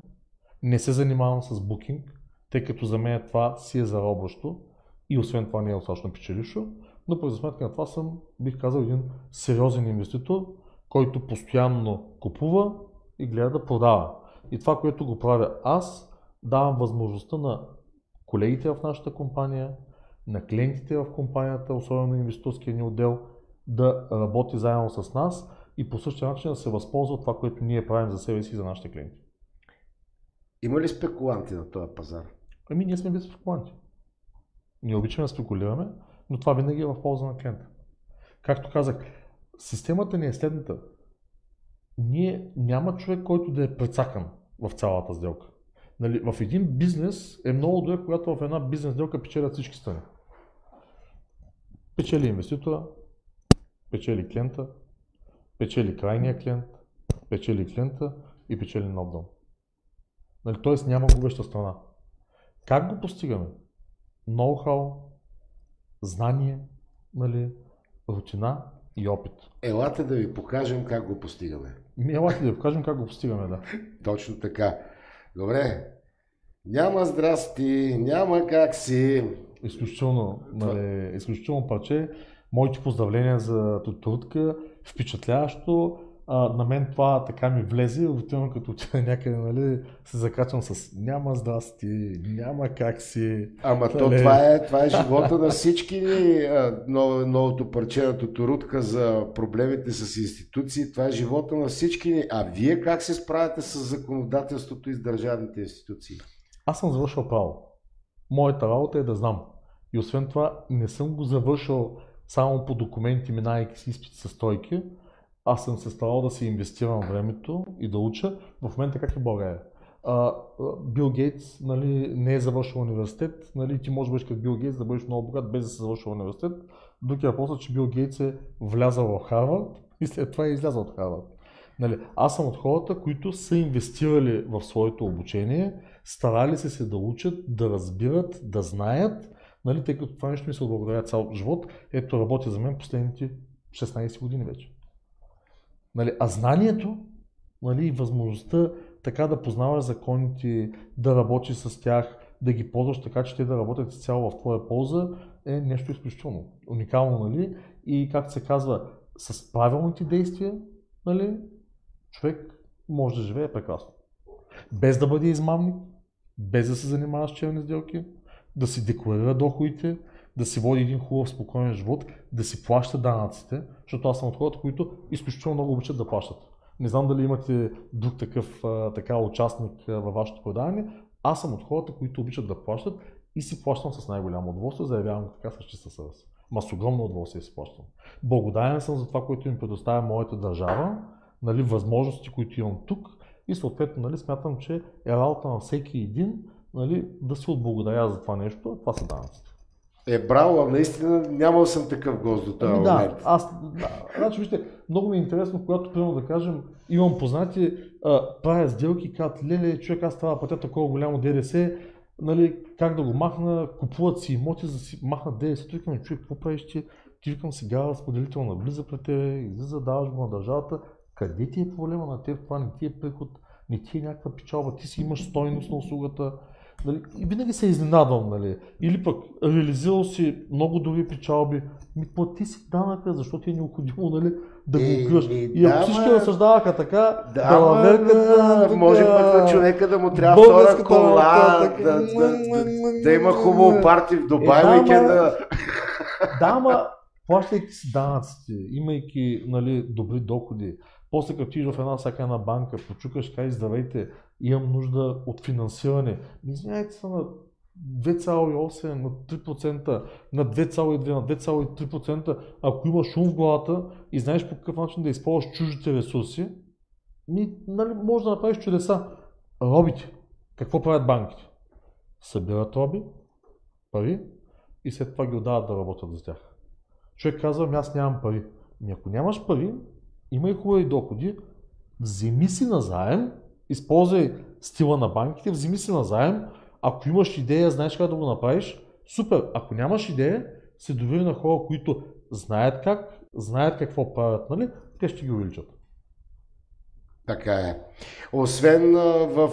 не се занимавам с букинг, тъй като за мен това си е заробващо и освен това не е достатъчно печелившо, но по сметка на това съм, бих казал, един сериозен инвеститор, който постоянно купува и гледа да продава. И това, което го правя аз, давам възможността на колегите в нашата компания, на клиентите в компанията, особено на инвеститорския ни отдел, да работи заедно с нас и по същия начин да се възползва от това, което ние правим за себе си и за нашите клиенти. Има ли спекуланти на този пазар? Ами ние сме без спекуланти. Ние обичаме да спекулираме, но това винаги е в полза на клиента. Както казах, системата ни е следната. Няма човек, който да е прецакан в цялата сделка. Нали, в един бизнес е много добре, когато в една бизнес сделка печелят всички страни. Печели инвеститора, печели клиента, печели крайния клиент, печели клиента и печели нов дом. Нали, тоест няма губеща страна. Как го постигаме? Ноу-хау, знание, нали, рутина и опит. Елате да ви покажем как го постигаме. Елате да ви покажем как го постигаме, да. Точно така. Добре. Няма здрасти, няма как си. Изключително парче. Моите поздравления за Турутка. Впечатляващо. На мен това така ми влезе, обикновено като отида някъде, нали, се закачам с няма здрасти, няма как си. Ама това е живота на всички ни, новото парче на Турутка за проблемите с институции, това е живота на всички ни. А вие как се справяте с законодателството и с държавните институции? Аз съм завършил право. Моята работа е да знам. И освен това не съм го завършил само по документи, минайки си изпити с стойки. Аз съм се старал да си инвестирам времето и да уча. В момента как е в България? Бил Гейтс, нали, не е завършил университет, нали, ти можеш да бъдеш като Бил Гейтс, да бъдеш много богат без да си завършил университет. Друг е въпросът, че Бил Гейтс е влязъл в Харвард и след това е излязъл от Харвард. Нали, аз съм от хората, които са инвестирали в своето обучение, старали се да учат, да разбират, да знаят, нали, тъй като това нещо ми се отблагодаря цял живот. Ето, работя за мен последните 16 години вече. Нали, а знанието, нали, и възможността така да познаваш законите, да работиш с тях, да ги ползваш така, че те да работят изцяло в твоя полза, е нещо изключително уникално. Нали? И както се казва, с правилните действия, нали, човек може да живее прекрасно. Без да бъде измамник, без да се занимава с черни сделки, да си декларира доходите, да си води един хубав, спокоен живот, да си плаща данъците, защото аз съм от хората, които изключително много обичат да плащат. Не знам дали имате друг такъв участник във вашето предаване. Аз съм от хората, които обичат да плащат и си плащам с най-голямо удоволствие, заявявам го така с чиста съвест. Ма с огромно удоволствие си плащам. Благодарен съм за това, което им предоставя моята държава, нали, възможности, които имам тук и съответно, нали, смятам, че е работа на всеки един, нали, да се отблагодаря за това нещо, а това са данъците. Браво, наистина нямал съм такъв гост до този момент. Значи вижте, много ми е интересно, когато примерно да кажем, имам познати, правя сделки, казват, леле, човек, аз трябва да платя такова голямо ДДС, нали, как да го махна, купуват си имоти, за да си махнат ДДС, викам, човек, какво правиш ти? Ти викам сега разпределителна влиза пред тебе, излиза, даваш го на държавата, къде ти е проблема на теб, това не ти е приход, не ти е някаква печалба, ти си имаш стойност на услугата. Нали, и винаги се изненадвам, нали. Или пък реализирал си много добри печалби, плати си данъка, защото ти е необходимо, нали, да го укриваш. И ако всички разсъждаваха така, може пък на човека да му трябва втора кола, да има хубаво парти в Дубай, уикенда. Да, ама плащайки си данъците, имайки, нали, добри доходи, после като ти в всяка една банка, почукаш, кажеш, здравейте, имам нужда от финансиране. Извиняйте се на 2,8, на 3%, на 2,2, на 2,3%, ако имаш шум в главата и знаеш по какъв начин да използваш чуждите ресурси, нали, може да направиш чудеса. Робите. Какво правят банките? Събират роби, пари и след това ги отдават да работят за тях. Човек казва, аз нямам пари. Ако нямаш пари, има и хубави доходи, вземи си назаем, използвай стила на банките, вземи си назаем, ако имаш идея, знаеш как да го направиш, супер, ако нямаш идея, се довери на хора, които знаят как, знаят какво правят, нали, те ще ги увеличат. Така е. Освен в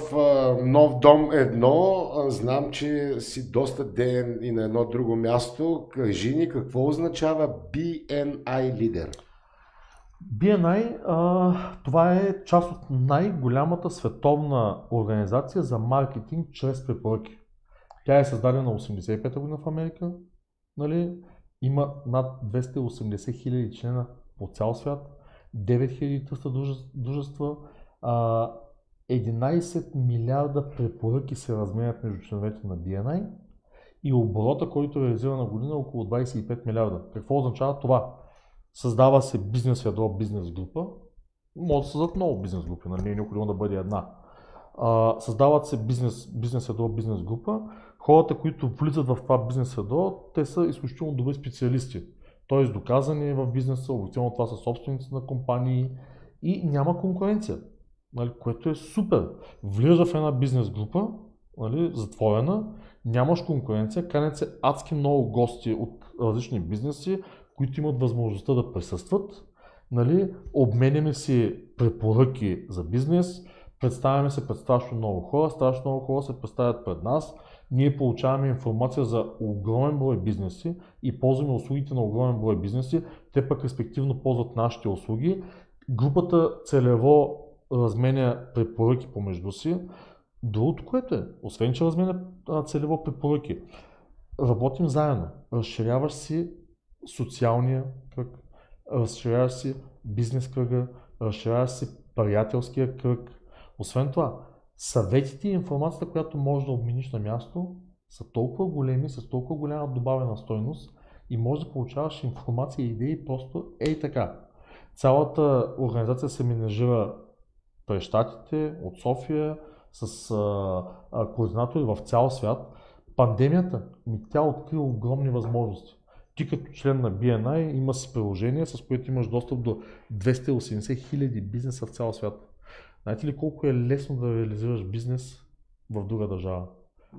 Нов дом 1, знам, че си доста ден и на едно друго място. Кажи ни какво означава BNI лидер? BNI, това е част от най-голямата световна организация за маркетинг чрез препоръки. Тя е създадена 85-та година в Америка, нали? Има над 280 хиляди члена по цял свят, 9300 дружества, 11 милиарда препоръки се разменят между членовете на BNI и оборота, който е реализиран на година, около 25 милиарда. Какво означава това? Създава се бизнес ядро, бизнес група. Може да създадат много бизнес групи, нали? Не е необходимо да бъде една. Създават се бизнес ядро, бизнес група. Хората, които влизат в това бизнес ядро, те са изключително добри специалисти. Т.е. доказани в бизнеса, обикновено това са собственици на компании и няма конкуренция, нали? Което е супер. Влизаш в една бизнес група, нали? Затворена, нямаш конкуренция, канят се адски много гости от различни бизнеси, които имат възможността да присъстват, нали, обменяме си препоръки за бизнес, представяме се пред страшно много хора се представят пред нас, ние получаваме информация за огромен брой бизнеси и ползваме услугите на огромен брой бизнеси, те пък респективно ползват нашите услуги. Групата целево разменя препоръки помежду си. Другото, което е, освен че разменя целево препоръки, работим заедно, разширяваш си социалния кръг, разширяваш си бизнес кръга, разширяваш си приятелския кръг. Освен това, съветите и информацията, която можеш да обмениш на място, са толкова големи, с толкова голяма добавена стойност и можеш да получаваш информация и идеи просто така. Цялата организация се менажира през щатите, от София, с координатори в цял свят. Пандемията тя открива огромни възможности. Ти като член на BNI има си приложение, с което имаш достъп до 280 хиляди бизнеса в цял свят. Знаете ли колко е лесно да реализираш бизнес в друга държава?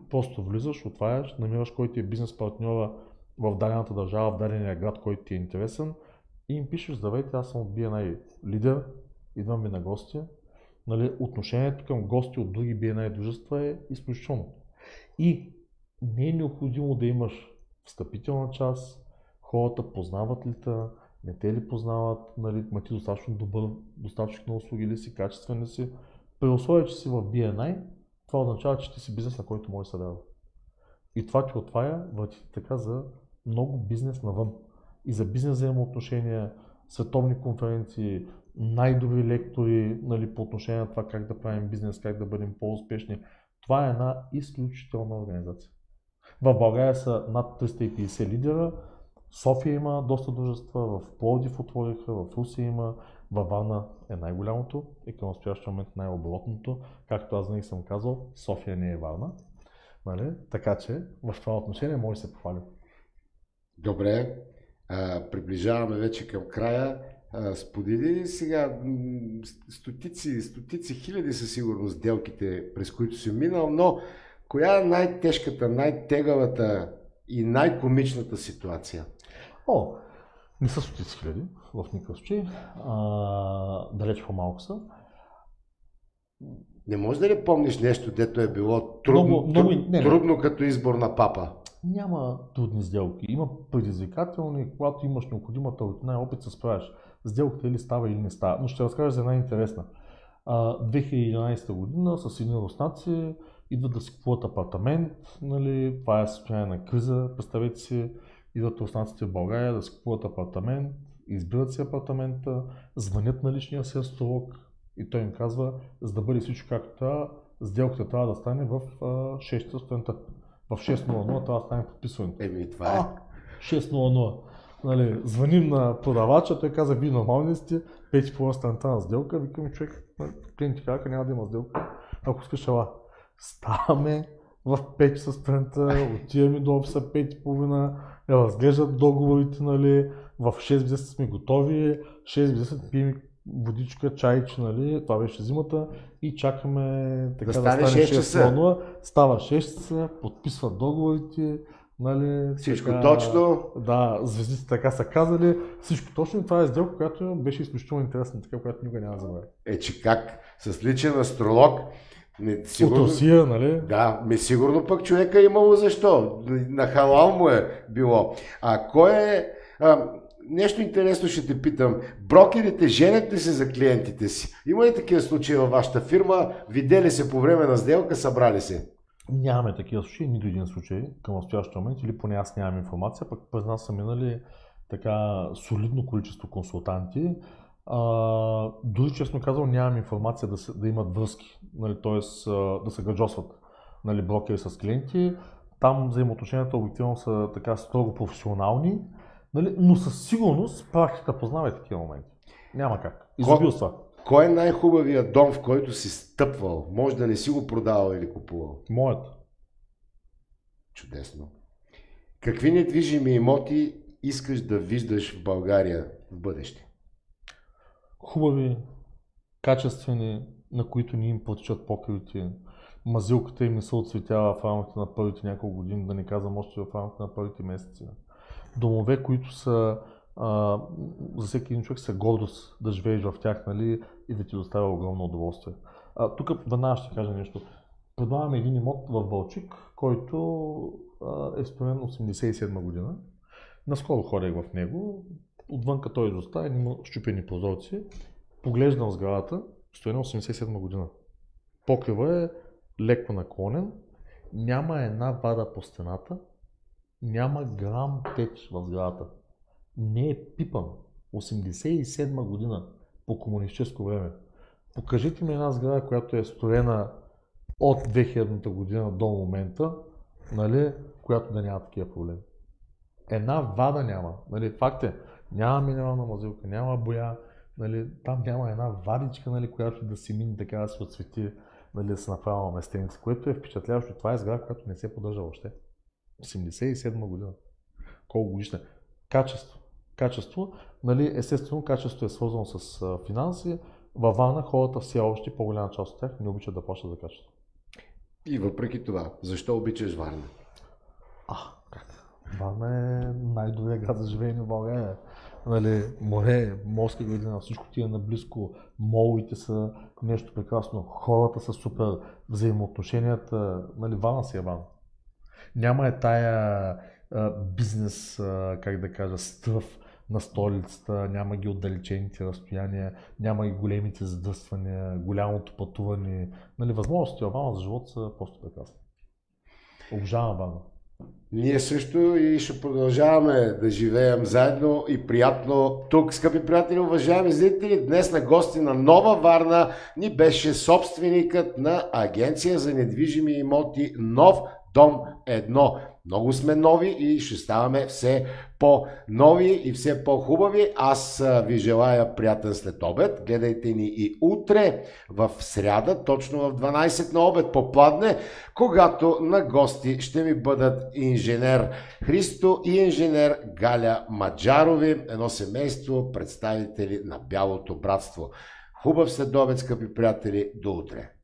Просто влизаш, отваряш, намираш кой ти е бизнес партньора в дадената държава, в дадения град, който ти е интересен и им пишеш, здравейте, аз съм от BNI лидер, идвам ви на гости. Нали, отношението към гости от други BNI дружества е изключително. И не е необходимо да имаш встъпителна част, хората познават ли те, не те ли познават, нали, ти достатъчно добър доставчик на услуги ли си, качествен ли си. При условие, че си в BNI, това означава, че ти си бизнес, на който може да се дава. И това ти отваря вратите така за много бизнес навън. И за бизнес взаимоотношения, световни конференции, най-добри лектори, нали, по отношение на това как да правим бизнес, как да бъдем по-успешни. Това е една изключителна организация. В България са над 350 лидера, София има доста дружества, в Пловдив отвориха, в Русия има, във Варна е най-голямото и към настоящия момент най-оборотното. Както аз винаги съм казал, София не е Варна. Нали? Така че в това отношение може да се похвалим. Добре, приближаваме вече към края. Сподели сега, стотици хиляди са сигурно сделките, през които си минал, но коя е най-тежката, най-тегавата и най-комичната ситуация? Не са стотици хиляди, в никакъв случай. Далеч по-малко са. Не можеш да ли помниш нещо, дето е било трудно като избор на папа? Няма трудни сделки. Има предизвикателни, когато имаш необходимата рутина и опит се справиш. Сделката или става, или не става. Но ще разкажа за една интересна. 2011 година с едни руснаци идват да си купуват апартамент. Нали? Това е състояние на криза. Представете си, идват руснаците в България да си купуват апартамент, избират си апартамента, звънят на личния си астролог и той им казва, за да бъде всичко както трябва, сделката трябва да стане в 6 сутринта. В 6.00 трябва да стане подписването. Това е. 6.00. Нали, звъним на продавача, той каза, вие нормални сте, 5.30 сутринта на сделка, викам човек, клиенти казаха, няма да има сделка, ако искаш ела. Ставаме в 5 часа сутринта, отиваме до офиса 5.30, разглеждат договорите, нали, в 6.10 сме готови, 6.10 пием водичка, чайче, нали, това беше зимата и чакаме така да стане 6 часа. Става 6 часа, подписват договорите, нали, всичко така, точно. Да, звездите така са казали, всичко точно. Това е сделка, която беше изключително интересна, така, която никога няма да забравя. Че как с личен астролог, сигурно, от Русия, нали? Да, сигурно пък човека е имало защо. На халал му е било. Кой е... Нещо интересно ще те питам. Брокерите женят ли се за клиентите си? Има ли такива случаи във вашата фирма? Видели се по време на сделка, събрали се? Нямаме такива случаи, нито един случай към настоящия момент, или поне аз нямам информация, пък през нас са минали така солидно количество консултанти. Дори честно казвам, нямам информация да имат връзки, нали, т.е. да се гаджосват, нали, брокери с клиенти. Там взаимоотношенията обективно са така строго професионални, нали, но със сигурност практиката познава и такива моменти. Няма как. Изобилства. Кой е най-хубавият дом, в който си стъпвал? Може да не си го продавал или купувал? Моят. Чудесно. Какви недвижими имоти искаш да виждаш в България в бъдеще? Хубави, качествени, на които ни им потичат покривите. Мазилката им не се отцветява в рамките на първите няколко години, да не казвам още в рамките на първите месеци. Домове, които са за всеки един човек са гордост да живееш в тях, нали, и да ти доставя огромно удоволствие. Тук веднага ще кажа нещо. Предлагаме един имот в Балчик, който е строен 87 година. Наскоро ходех в него. Отвънка той изостава, има щупени прозорци. Поглеждам сградата, строена 87 година. Покрива е леко наклонен, няма една вада по стената, няма грам теч в сградата. Не е пипан. 87 година по комунистическо време. Покажете ми една сграда, която е строена от 2000 година до момента, нали, която да няма такива проблеми. Една вада няма. Нали, факт е, няма минерална мазилка, няма боя, нали, там няма една вадичка, нали, която да си мине така да се отсвети, нали, да се направи местеница, което е впечатляващо. Това е сграда, която не се поддържа въобще. 87 година. Колко годишна? Качество, нали, естествено качеството е свързано с финанси. Във Варна хората все още, по-голяма част от тях, не обичат да плащат за качество. И въпреки това, защо обичаш Варна? Варна е най-добрият град за живеене в България. Нали, море, морска градина, всичко ти е наблизко, молите са нещо прекрасно, хората са супер, взаимоотношенията, нали, Варна си е Варна. Няма е тая бизнес, как да кажа, стръв на столицата, няма ги отдалечените разстояния, няма и големите задръствания, голямото пътуване. Нали, възможностите във Варна за живот са просто прекрасни. Обожавам Варна. Ние също и ще продължаваме да живеем заедно и приятно тук, скъпи приятели, уважаеми зрители. Днес на гости на Нова Варна ни беше собственикът на агенция за недвижими имоти Нов Дом 1. Много сме нови и ще ставаме все по-нови и все по-хубави. Аз ви желая приятен след обед. Гледайте ни и утре в сряда, точно в 12 на обед по Пладне, когато на гости ще ми бъдат инженер Христо и инженер Галя Маджарови, едно семейство, представители на Бялото братство. Хубав следобед, скъпи приятели, до утре!